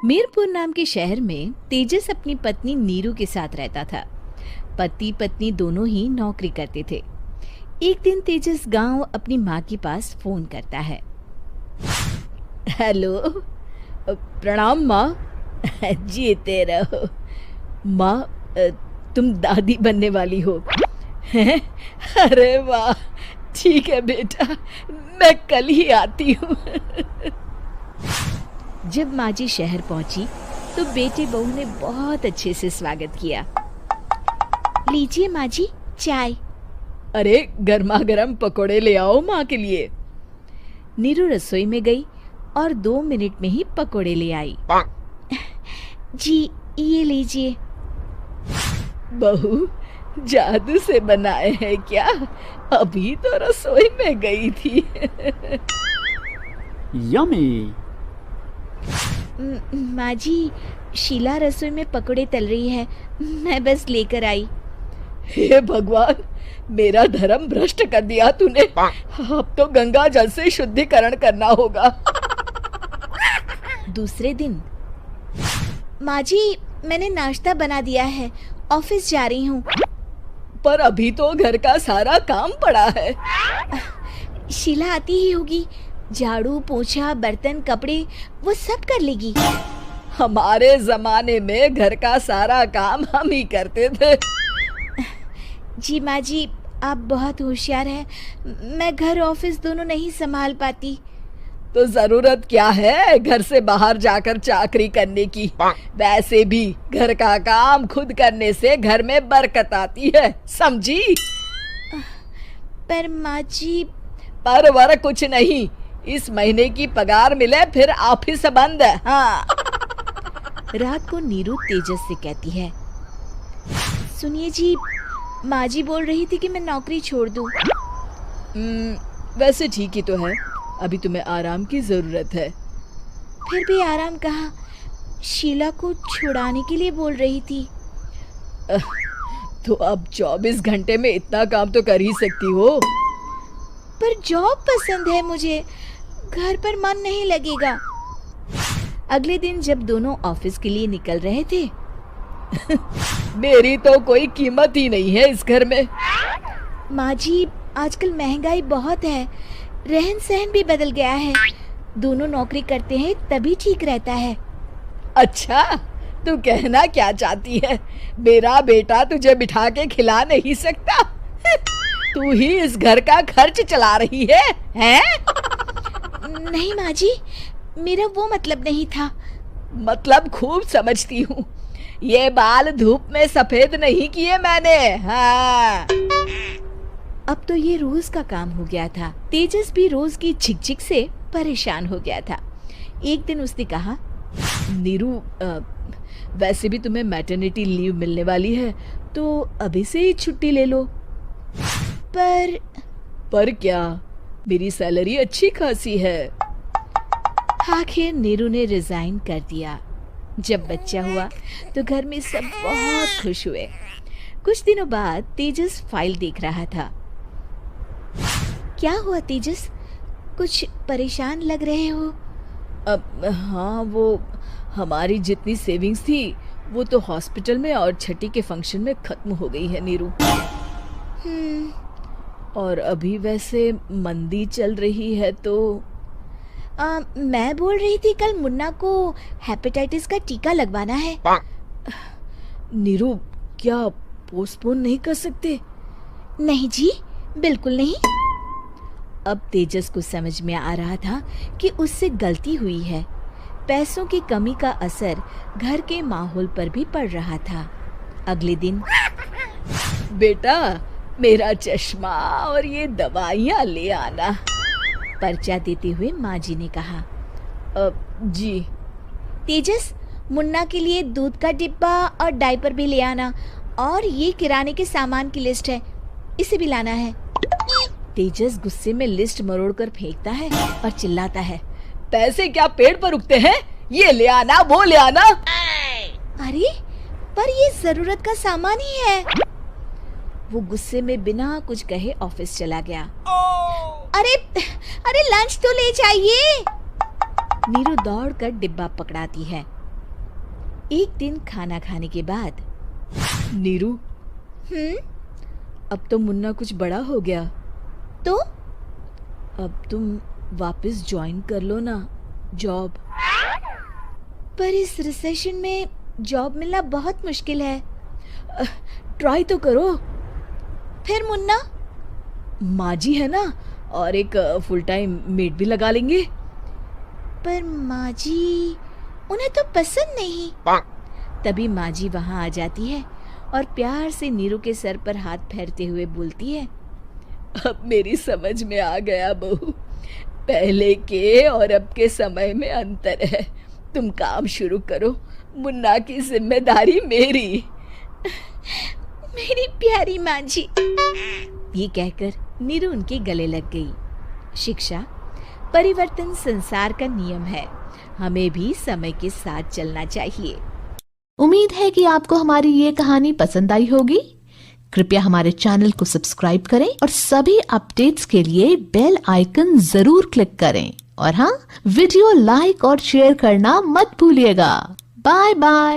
मीरपुर नाम के शहर में तेजस अपनी पत्नी नीरू के साथ रहता था। पति पत्नी दोनों ही नौकरी करते थे। एक दिन तेजस गांव अपनी माँ के पास फोन करता है। हेलो, प्रणाम माँ। जीते रहो माँ, तुम दादी बनने वाली हो हैं? अरे वाह, ठीक है बेटा, मैं कल ही आती हूँ। जब माँ जी शहर पहुंची तो बेटे बहू ने बहुत अच्छे से स्वागत किया। लीजिए माँ जी, चाय। अरे गर्मा गर्म पकोड़े ले आओ माँ के लिए। नीरू रसोई में गई और 2 मिनट में ही पकोड़े ले आई। जी ये लीजिए। बहू जादू से बनाए हैं क्या? अभी तो रसोई में गई थी। यम्मी। माँ जी, शीला रसोई में पकोड़े तल रही है, मैं बस लेकर आई। हे भगवान, मेरा धर्म भ्रष्ट कर दिया तूने। अब तो गंगा जल से शुद्धिकरण करना होगा। दूसरे दिन, माँ जी मैंने नाश्ता बना दिया है, ऑफिस जा रही हूँ। पर अभी तो घर का सारा काम पड़ा है। शीला आती ही होगी, झाड़ू पोछा बर्तन कपड़े वो सब कर लेगी। हमारे जमाने में घर का सारा काम हम ही करते थे। जी माँ जी, आप बहुत होशियार हैं, मैं घर ऑफिस दोनों नहीं संभाल पाती। तो जरूरत क्या है घर से बाहर जाकर चाकरी करने की? वैसे भी घर का काम खुद करने से घर में बरकत आती है, समझी? पर माँ जी। पर वर कुछ नहीं, इस महीने की पगार मिले फिर ऑफिस बंद। हाँ। रात को नीरू तेजस से कहती है, सुनिए जी, माँ जी बोल रही थी कि मैं नौकरी छोड़ दूं। वैसे ठीक ही तो है, अभी तुम्हें आराम की जरूरत है। फिर भी आराम कहाँ, शीला को छुड़ाने के लिए बोल रही थी। तो अब 24 घंटे में इतना काम तो कर ही सकती हो। पर जॉब पसंद है मुझे, घर पर मन नहीं लगेगा। अगले दिन जब दोनों ऑफिस के लिए निकल रहे थे, मेरी तो कोई कीमत ही नहीं है इस घर में। माँ जी, आजकल महंगाई बहुत है, रहन सहन भी बदल गया है, दोनों नौकरी करते हैं तभी ठीक रहता है। अच्छा, तू कहना क्या चाहती है? मेरा बेटा तुझे बिठा के खिला नहीं सकता? तू ही इस घर का खर्च चला रही है, हैं? नहीं माँ जी, मेरा वो मतलब नहीं था। मतलब खूब समझती हूँ, ये बाल धूप में सफेद नहीं किए मैंने। हाँ। अब तो ये रोज का काम हो गया था। तेजस भी रोज की झिकझिक से परेशान हो गया था। एक दिन उसने कहा, नीरू, वैसे भी तुम्हें मैटरनिटी लीव मिलने वाली है, तो अभी से ही छुट्टी ले लो। पर क्या, मेरी सैलरी अच्छी खासी है। आखिर नीरू ने रिजाइन कर दिया। जब बच्चा हुआ तो घर में सब बहुत खुश हुए। कुछ दिनों बाद तेजस फाइल देख रहा था। क्या हुआ तेजस, कुछ परेशान लग रहे हो? हाँ, वो हमारी जितनी सेविंग्स थी वो तो हॉस्पिटल में और छठी के फंक्शन में खत्म हो गई है नीरू। और अभी वैसे मंदी चल रही है तो मैं बोल रही थी कल मुन्ना को हेपेटाइटिस का टीका लगवाना है। नीरू, क्या पोस्टपोन नहीं कर सकते? नहीं जी, बिल्कुल नहीं। अब तेजस को समझ में आ रहा था कि उससे गलती हुई है। पैसों की कमी का असर घर के माहौल पर भी पड़ रहा था। अगले दिन, बेटा मेरा चश्मा और ये दवाइयाँ ले आना, पर्चा देते हुए माँ जी ने कहा। जी। तेजस, मुन्ना के लिए दूध का डिब्बा और डायपर भी ले आना, और ये किराने के सामान की लिस्ट है, इसे भी लाना है। तेजस गुस्से में लिस्ट मरोड़कर फेंकता है और चिल्लाता है, पैसे क्या पेड़ पर उगते हैं? ये ले आना, वो ले आना। अरे पर ये जरूरत का सामान ही है। वो गुस्से में बिना कुछ कहे ऑफिस चला गया। अरे लंच तो ले जाइए। नीरू दौड़कर डिब्बा पकड़ाती है एक दिन खाना खाने के बाद, नीरू, अब तो मुन्ना कुछ बड़ा हो गया, तो अब तुम वापस ज्वाइन कर लो ना जॉब। पर इस रिसेशन में जॉब मिलना बहुत मुश्किल है। ट्राई तो करो। फिर मुन्ना, माँ जी है ना, और एक फुल टाइम मेड भी लगा लेंगे। पर माँ जी, उन्हें तो पसंद नहीं। तभी माँ जी वहाँ आ जाती है और प्यार से नीरू के सर पर हाथ फेरते हुए बोलती है, अब मेरी समझ में आ गया बहू, पहले के और अब के समय में अंतर है। तुम काम शुरू करो, मुन्ना की जिम्मेदारी मेरी। मेरी प्यारी माँ जी। ये कहकर नीरू उनके गले लग गई। शिक्षा, परिवर्तन संसार का नियम है, हमें भी समय के साथ चलना चाहिए। उम्मीद है कि आपको हमारी ये कहानी पसंद आई होगी। कृपया हमारे चैनल को सब्सक्राइब करें और सभी अपडेट्स के लिए बेल आइकन जरूर क्लिक करें। और हाँ, वीडियो लाइक और शेयर करना मत भूलिएगा। Bye bye.